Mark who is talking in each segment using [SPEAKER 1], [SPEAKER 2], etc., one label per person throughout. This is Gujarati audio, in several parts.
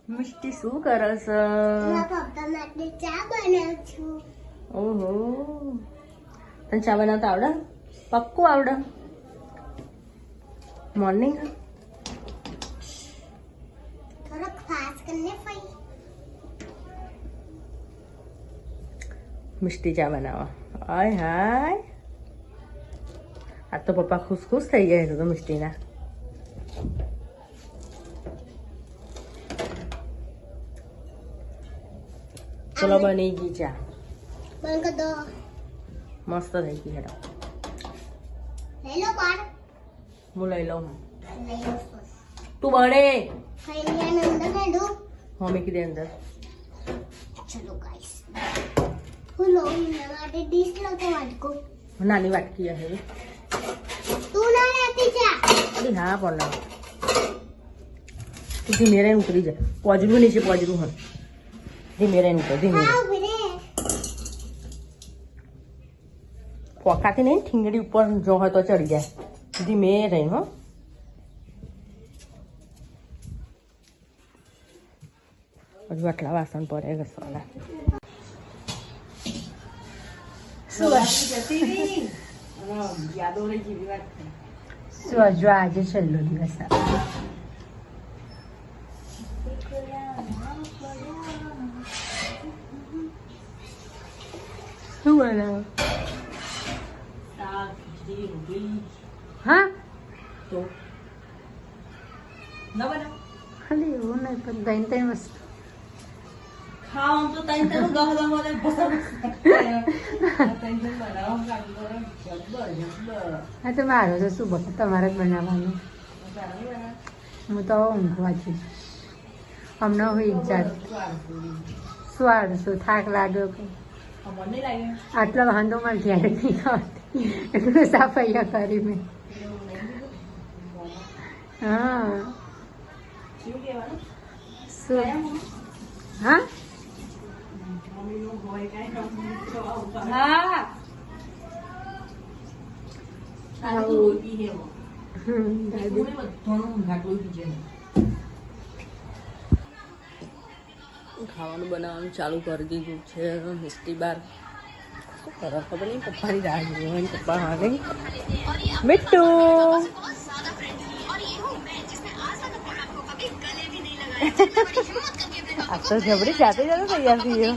[SPEAKER 1] મિષ્ટી શું કરે છે?
[SPEAKER 2] પપ્પા માટે ચા બનાવું છું.
[SPEAKER 1] ઓહો, તને ચા બનાવતા આવડે? પક્કું આવડે? મોર્નિંગ
[SPEAKER 2] થોડો ફાસ્ટ કરને ભાઈ.
[SPEAKER 1] મિષ્ટી ચા બનાવો. હાય હાય, આજ તો પપ્પા ખુશ થઈ ગયા તો મિષ્ટીના. ચલો બની ગઈ ચા,
[SPEAKER 2] બંધ કર દો.
[SPEAKER 1] મસ્ત થઈ ગઈ. હેડો
[SPEAKER 2] હેલો કોણ
[SPEAKER 1] હું લઈ લઉં.
[SPEAKER 2] લઈ લો.
[SPEAKER 1] તું બને
[SPEAKER 2] ખાઈને અંદર મેડું.
[SPEAKER 1] મમ્મી કીધે અંદર.
[SPEAKER 2] ચલો ગાઈસ, હું લો એના માટે ડીશ લો તો વાટકો.
[SPEAKER 1] નાની વાટકી હશે.
[SPEAKER 2] તું ના લેતી ચા.
[SPEAKER 1] અરે હા પણ તું ધીમે રહીને ઉતરી જાય. પોજરું નીચે પોજરું હે. ધીમે રહીને ઉતર. ધીમે
[SPEAKER 2] હા ઉભી રે.
[SPEAKER 1] પોકાથી નહીં, ઠીંગડી ઉપર જો હોય તો ચડી જાય. ધીમે રહીને હો. હજુ આટલા વાસણ પડે ઘસવાના.
[SPEAKER 3] શું હજુ આજે છેલ્લો દિવસ શું બનાવ? હા
[SPEAKER 1] તો ના બનાવ.
[SPEAKER 3] ખાલી એવું નહીં પણ ત્રણ ત્રણ વસ્તુ
[SPEAKER 1] ખાવાનું તો તઈ તને ગહ ગહ બોલે પસંદ.
[SPEAKER 3] હા તો મારો તો શું બને, તમારે જ બનાવવાનું. હું તો હવે ઊંઘવા છું. હમણાં હું ઇજ્જત શું થાક લાગ્યો કે આટલો વાંધો મને ત્યારે નહીં આવતી, એટલું સાફૈયા કરી મેં. હા શું? હા
[SPEAKER 1] હા ખાવાનું બનાવવાનું ચાલુ કરી દીધું છે. મિષ્ટી બાર શું કરો ખબર નહીં. પપ્પાની રાહ જોઈ હોય. પપ્પા હા નહીં. મિટ્ટુ આ તો જબરી જાતે જાતે તૈયાર થઈ ગયો.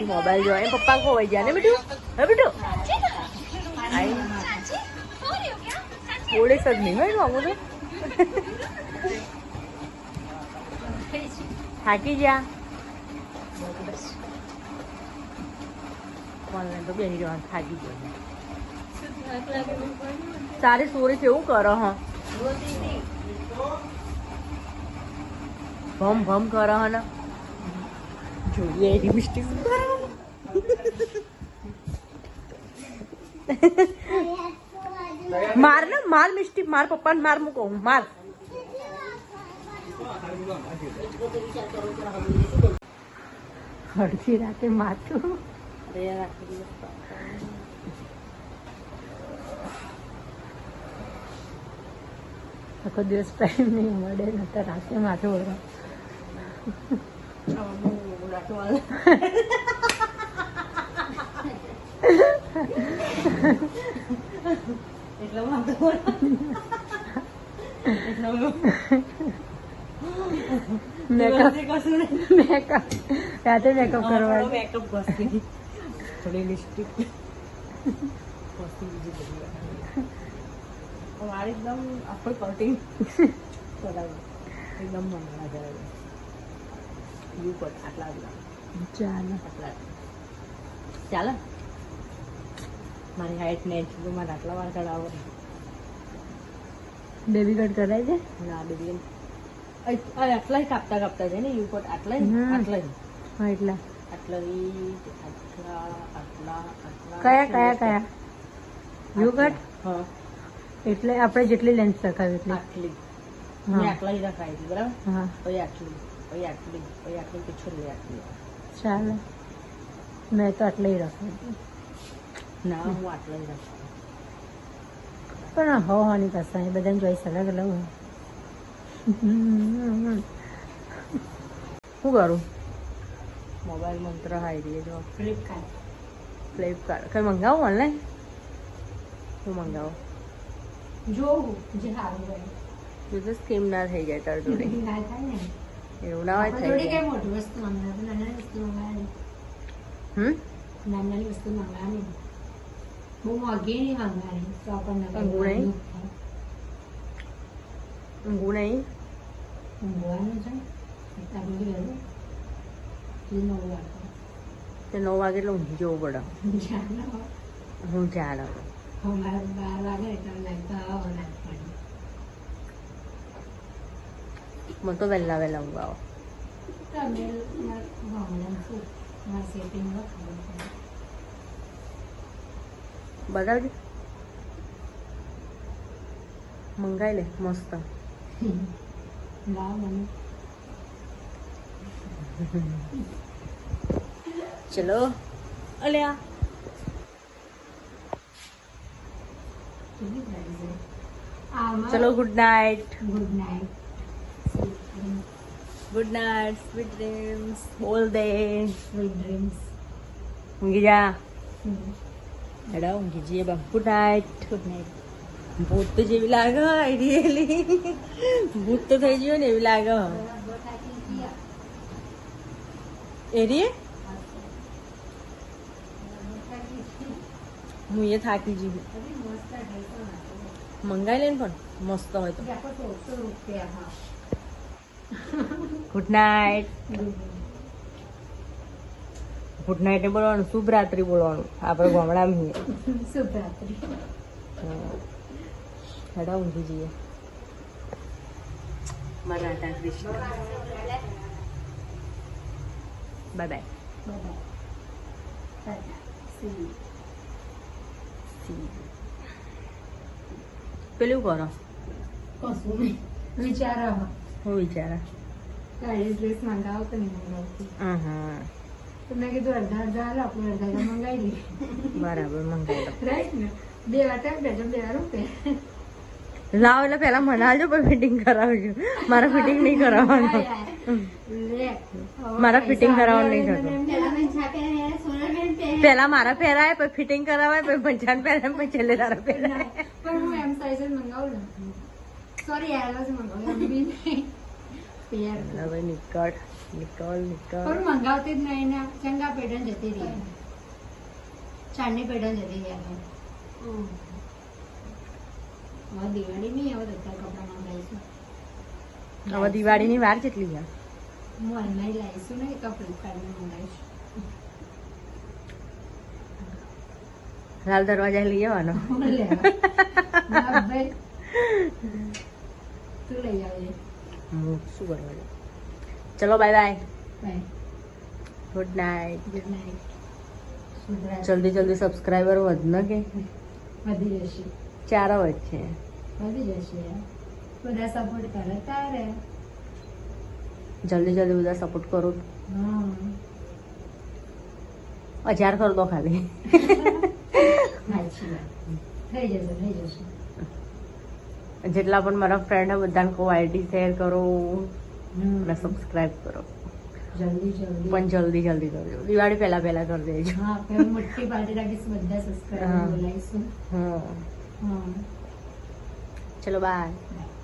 [SPEAKER 1] મોબાઈલ જોવા પપ્પા ખોવાઈ ગયા ને બેટું. હે બેટું બોલે જ નહીં હોય અમુક તો થાકી ગયા. ઓનલાઈન તો બેસી જવાનું થાકી ગયો. તારી સોરી કેવું કરો? હા ભમ ભમ કરો હા ને. જોઈએ એની મિસ્ટેક માર ને માર મિસ્ટેક માર પપ્પાને માર મૂકો માર.
[SPEAKER 3] અડધી રાતે માથું આખો દિવસ ટાઈમ નહીં મળે ને તો રાતે માથું વળવા. મેકઅપ રાતે મેકઅપ કરવાનું.
[SPEAKER 1] મેકઅપ કરતી થોડી લિપસ્ટિક મારી એકદમ આખો કટિંગ એકદમ મંગળા જાય. યુ કટ આટલા
[SPEAKER 3] ચાલો
[SPEAKER 1] આટલા ચાલે. મારી હાઈટ ને એટલું મારે આટલા વાર ચડાવો.
[SPEAKER 3] બેબી કટ કરાય છે.
[SPEAKER 1] ના બેબી આટલા કાપતા કાપતા જાય ને યુ કટ આટલા આટલા
[SPEAKER 3] હા એટલા
[SPEAKER 1] આટલા આટલા આટલા આટલા
[SPEAKER 3] કયા કયા કયા યુ કટ?
[SPEAKER 1] હા
[SPEAKER 3] એટલે આપણે જેટલી લેન્થ રખાવી એટલી.
[SPEAKER 1] આટલી
[SPEAKER 3] હા.
[SPEAKER 1] આટલા જ રખાય છે બરાબર.
[SPEAKER 3] હા
[SPEAKER 1] પછી આટલી પછી આટલી પછી આટલી પછી છેલ્લે આટલી.
[SPEAKER 3] ચાલો મેં તો આટલે રખાવી.
[SPEAKER 1] ના હું આટલા જ રાખું.
[SPEAKER 3] પણ હોવાની પસંદ બધાની ચોઈસ અલગ અલગ હોય.
[SPEAKER 1] શું કરું મોબાઈલ મંત્ર હાઈ રહી જો
[SPEAKER 3] ફ્લિપકાર્ટ
[SPEAKER 1] ફ્લિપકાર્ટ કઈ મંગાવું ઓનલાઈન શું મંગાવું
[SPEAKER 3] જોવું જે સારું હોય
[SPEAKER 1] તું તો સ્કીમ ના થઈ જાય તાર જોડે
[SPEAKER 3] ના થાય ને
[SPEAKER 1] એવું ના હોય
[SPEAKER 3] આપણે જોડે
[SPEAKER 1] થઈ
[SPEAKER 3] કઈ
[SPEAKER 1] જાય
[SPEAKER 3] મોટી વસ્તુ મંગાવે નાની વસ્તુ મંગાવે નાની વસ્તુ મંગાવે બહુ મોંઘી નહીં મંગાવી તો આપણને
[SPEAKER 1] ઊંઘવું નહીં? ઊંઘવું નહીં
[SPEAKER 3] ઊંઘવાનું છે તારું ગયું એ નવું વાગે
[SPEAKER 1] તે 9 વાગે એટલે ઊંઘી જવું પડે
[SPEAKER 3] જાણે
[SPEAKER 1] હું ચાલ
[SPEAKER 3] અમારે 12 વાગે એટલે લાગતા આવવાના પણ
[SPEAKER 1] મને તો વહેલા વહેલા ઊંઘ આવે
[SPEAKER 3] તમે હમણાં શું મારા સેટિંગમાં ખબર
[SPEAKER 1] બતાવજે મંગાઈ લે મસ્ત
[SPEAKER 3] પડે લાવ મને
[SPEAKER 1] ચલો અલ્યા
[SPEAKER 3] કેવી પ્રાઇસ છે આમાં
[SPEAKER 1] ચલો good night
[SPEAKER 3] good night
[SPEAKER 1] good night sweet dreams બોલ દે
[SPEAKER 3] સ્વીટ ડ્રીમ્સ
[SPEAKER 1] ઊંઘી જા હેડા ઊંઘી જઈએ બા ગુડ નાઇટ
[SPEAKER 3] ગુડ નાઇટ
[SPEAKER 1] ભૂત તો જેવી લાગે આઈડિયલી ભૂત તો થઈ ગયો ને એવી લાગે એરી હું એ થાકી જઈ મંગાઈ લે ને પણ મસ્ત હોય તો ગુડ નાઇટ ગુડ નાઇટ ને બોલવાનું શુભ રાત્રિ બોલવાનું આપણે ગામડામાં
[SPEAKER 3] શુભરાત્રી
[SPEAKER 1] હેડા ઊંઘી જઈએ મારા રાધા કૃષ્ણ બાય બાય પેલું કરો
[SPEAKER 3] કશું નહીં વિચારો
[SPEAKER 1] હું વિચારા
[SPEAKER 3] કાલે ડ્રેસ મંગાવો કે નહીં મંગાવતી
[SPEAKER 1] હા
[SPEAKER 3] તો મેં કીધું અડધા હાલ આપણે અડધા મંગાવી લઈએ
[SPEAKER 1] બરાબર મંગાવી લો
[SPEAKER 3] રાઈટ ને 2 વાર ટાઈમ દેજો 2 વાર રૂપે
[SPEAKER 1] લાવ એટલે પેલા મને આવજો પછી ફિટિંગ કરાવજો મારા ફિટિંગ નહીં કરાવવાનું મારા ફિટિંગ કરાવવાનું નહીં થતું પેલા મારા પહેરાય પછી ફિટિંગ કરાવાય પછી પંચાન પહેરાય પછી છેલ્લે તારા પહેરાય
[SPEAKER 3] પણ હું એમ સાઈઝ જ મંગાવું ને સોરી યાર બસ મંગાવું બી નહીં
[SPEAKER 1] હવે નીકળ નીકળ નીકળ
[SPEAKER 3] પણ મંગાવતી જ નહીં ને ચંગા પેટર્ન જતી રહી ચાંદની પેટર્ન જતી રહી હવે દિવાળી નહીં હવે બધા કપડા મંગાવીશું
[SPEAKER 1] હવે દિવાળીની વાર કેટલી છે
[SPEAKER 3] હું ઓનલાઈન લાવીશું ને તો ફ્લિપકાર્ટમાં મંગાવીશું
[SPEAKER 1] લાલ દરવાજા લઈ આવવાનો
[SPEAKER 3] હું લેવા ના ભાઈ તું લઈ આવજે
[SPEAKER 1] હું શું કરવાનું ચલો bye bye
[SPEAKER 3] bye
[SPEAKER 1] good night
[SPEAKER 3] good night શુભરાત્રી
[SPEAKER 1] જલ્દી જલ્દી સબસ્ક્રાઈબર વધને કે
[SPEAKER 3] વધી જશે
[SPEAKER 1] 4 વધશે
[SPEAKER 3] વધી જશે બધા સપોર્ટ કરે તારે
[SPEAKER 1] જલ્દી જલ્દી બધા સપોર્ટ કરો
[SPEAKER 3] હા
[SPEAKER 1] 1000 કર દો ખાલી
[SPEAKER 3] સાચી વાત થઈ જશે
[SPEAKER 1] જેટલા પણ મારા ફ્રેન્ડ બધાને કહો આઈડી શેર કરો અને સબસ્ક્રાઇબ કરો
[SPEAKER 3] જલ્દી
[SPEAKER 1] પણ જલ્દી જલ્દી કરજો દિવાળી પહેલા પહેલા કરી દેજો
[SPEAKER 3] હા આપણે મોટી પાર્ટી રાખીશું બધા સબસ્ક્રાઇબર
[SPEAKER 1] હા.
[SPEAKER 3] બોલાવીશું
[SPEAKER 1] હા
[SPEAKER 3] હા
[SPEAKER 1] ચલો બાય
[SPEAKER 3] બાય